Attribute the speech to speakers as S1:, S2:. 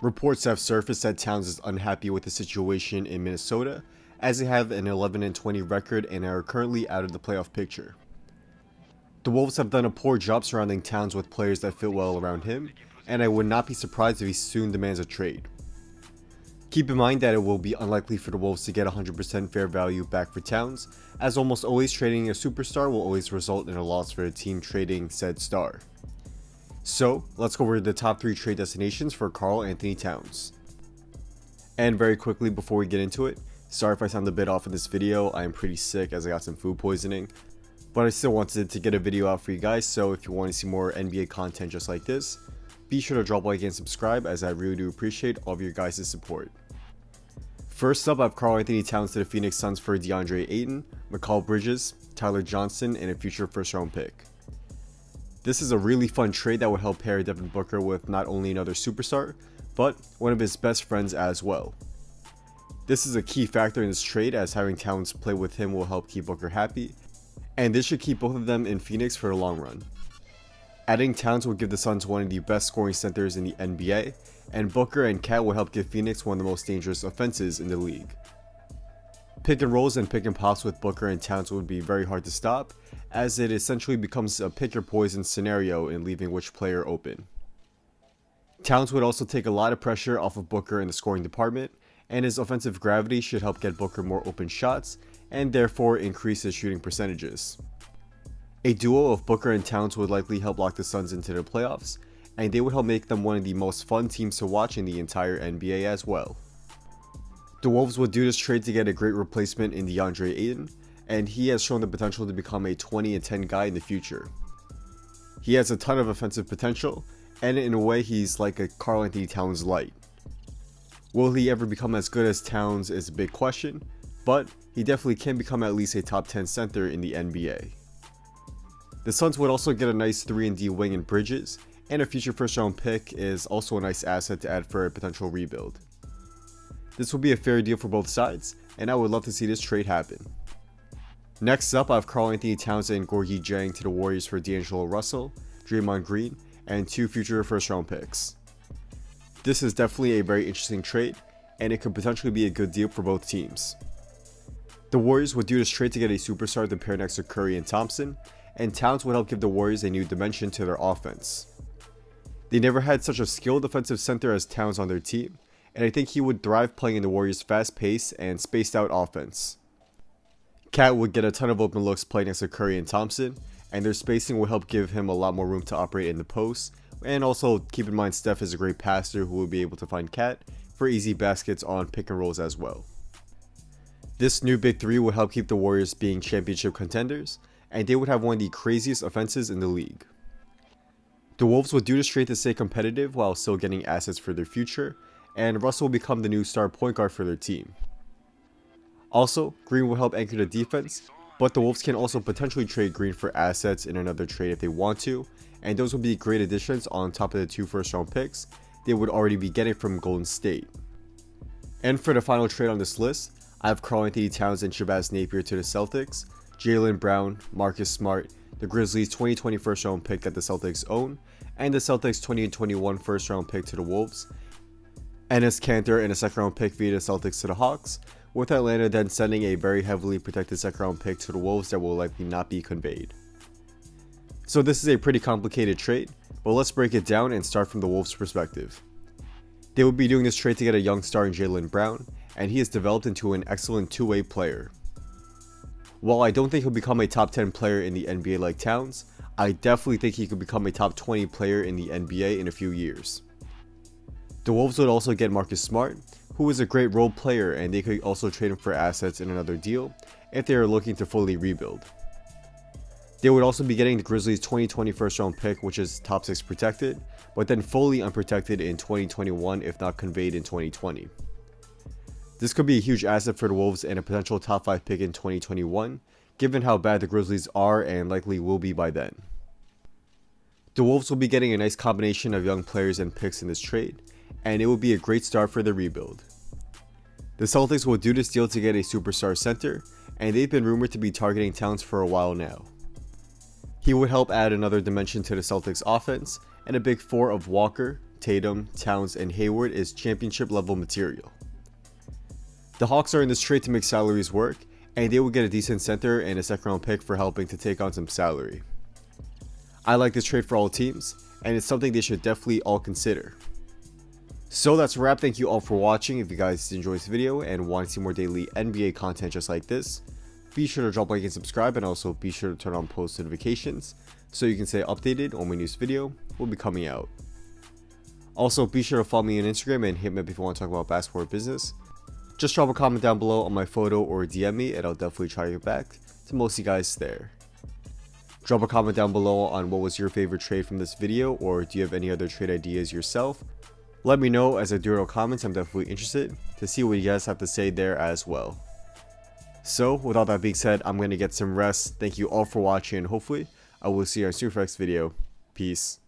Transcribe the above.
S1: Reports have surfaced that Towns is unhappy with the situation in Minnesota, as they have an 11-20 record and are currently out of the playoff picture. The Wolves have done a poor job surrounding Towns with players that fit well around him, and I would not be surprised if he soon demands a trade. Keep in mind that it will be unlikely for the Wolves to get 100% fair value back for Towns, as almost always trading a superstar will always result in a loss for the team trading said star. So, let's go over the top 3 trade destinations for Karl-Anthony Towns. And very quickly before we get into it, sorry if I sound a bit off in this video, I am pretty sick as I got some food poisoning, but I still wanted to get a video out for you guys, so if you want to see more NBA content just like this, be sure to drop a like and subscribe, as I really do appreciate all of your guys' support. First up, I have Karl-Anthony Towns to the Phoenix Suns for DeAndre Ayton, Mikal Bridges, Tyler Johnson, and a future first round pick. This is a really fun trade that would help pair Devin Booker with not only another superstar, but one of his best friends as well. This is a key factor in this trade, as having Towns play with him will help keep Booker happy, and this should keep both of them in Phoenix for the long run. Adding Towns will give the Suns one of the best scoring centers in the NBA, and Booker and Cat will help give Phoenix one of the most dangerous offenses in the league. Pick and rolls and pick and pops with Booker and Towns would be very hard to stop, as it essentially becomes a pick your poison scenario in leaving which player open. Towns would also take a lot of pressure off of Booker in the scoring department, and his offensive gravity should help get Booker more open shots, and therefore increase his shooting percentages. A duo of Booker and Towns would likely help lock the Suns into the playoffs, and they would help make them one of the most fun teams to watch in the entire NBA as well. The Wolves would do this trade to get a great replacement in DeAndre Ayton, and he has shown the potential to become a 20-10 guy in the future. He has a ton of offensive potential, and in a way he's like a Karl-Anthony Towns light. Will he ever become as good as Towns is a big question, but he definitely can become at least a top 10 center in the NBA. The Suns would also get a nice 3-and-D wing in Bridges, and a future first round pick is also a nice asset to add for a potential rebuild. This will be a fair deal for both sides, and I would love to see this trade happen. Next up, I have Karl-Anthony Towns and Gorgui Dieng to the Warriors for D'Angelo Russell, Draymond Green, and 2 future first round picks. This is definitely a very interesting trade, and it could potentially be a good deal for both teams. The Warriors would do this trade to get a superstar to pair next to Curry and Thompson, and Towns would help give the Warriors a new dimension to their offense. They never had such a skilled defensive center as Towns on their team, and I think he would thrive playing in the Warriors' fast pace and spaced out offense. Cat would get a ton of open looks playing next to Curry and Thompson, and their spacing will help give him a lot more room to operate in the post, and also keep in mind Steph is a great passer who will be able to find Cat for easy baskets on pick and rolls as well. This new big 3 will help keep the Warriors being championship contenders, and they would have one of the craziest offenses in the league. The Wolves would do this trade to stay competitive while still getting assets for their future, and Russell will become the new star point guard for their team. Also, Green will help anchor the defense, but the Wolves can also potentially trade Green for assets in another trade if they want to, and those would be great additions on top of the 2 first round picks they would already be getting from Golden State. And for the final trade on this list, I have Karl-Anthony Towns and Shabazz Napier to the Celtics, Jaylen Brown, Marcus Smart, the Grizzlies 2020 first round pick that the Celtics own, and the Celtics 2021 first round pick to the Wolves, Enes Kanter and a second round pick via the Celtics to the Hawks, with Atlanta then sending a very heavily protected second round pick to the Wolves that will likely not be conveyed. So this is a pretty complicated trade, but let's break it down and start from the Wolves' perspective. They would be doing this trade to get a young star in Jaylen Brown, and he has developed into an excellent two-way player. While I don't think he'll become a top 10 player in the NBA like Towns, I definitely think he could become a top 20 player in the NBA in a few years. The Wolves would also get Marcus Smart, who is a great role player, and they could also trade him for assets in another deal if they are looking to fully rebuild. They would also be getting the Grizzlies 2020 first round pick, which is top 6 protected, but then fully unprotected in 2021 if not conveyed in 2020. This could be a huge asset for the Wolves and a potential top 5 pick in 2021, given how bad the Grizzlies are and likely will be by then. The Wolves will be getting a nice combination of young players and picks in this trade, and it will be a great start for their rebuild. The Celtics will do this deal to get a superstar center, and they've been rumored to be targeting Towns for a while now. He would help add another dimension to the Celtics offense, and a big 4 of Walker, Tatum, Towns, and Hayward is championship level material. The Hawks are in this trade to make salaries work, and they will get a decent center and a second round pick for helping to take on some salary. I like this trade for all teams, and it's something they should definitely all consider. So that's a wrap. Thank you all for watching. If you guys enjoyed this video and want to see more daily NBA content just like this, be sure to drop a like and subscribe, and also be sure to turn on post notifications so you can stay updated on when my newest video will be coming out. Also, be sure to follow me on Instagram and hit me up if you want to talk about basketball or business. Just drop a comment down below on my photo or DM me, and I'll definitely try to get back to most of you guys there. Drop a comment down below on what was your favorite trade from this video, or do you have any other trade ideas yourself? Let me know as I do it in comments. I'm definitely interested to see what you guys have to say there as well. So with all that being said, I'm going to get some rest. Thank you all for watching, and hopefully I will see you in our next video. Peace.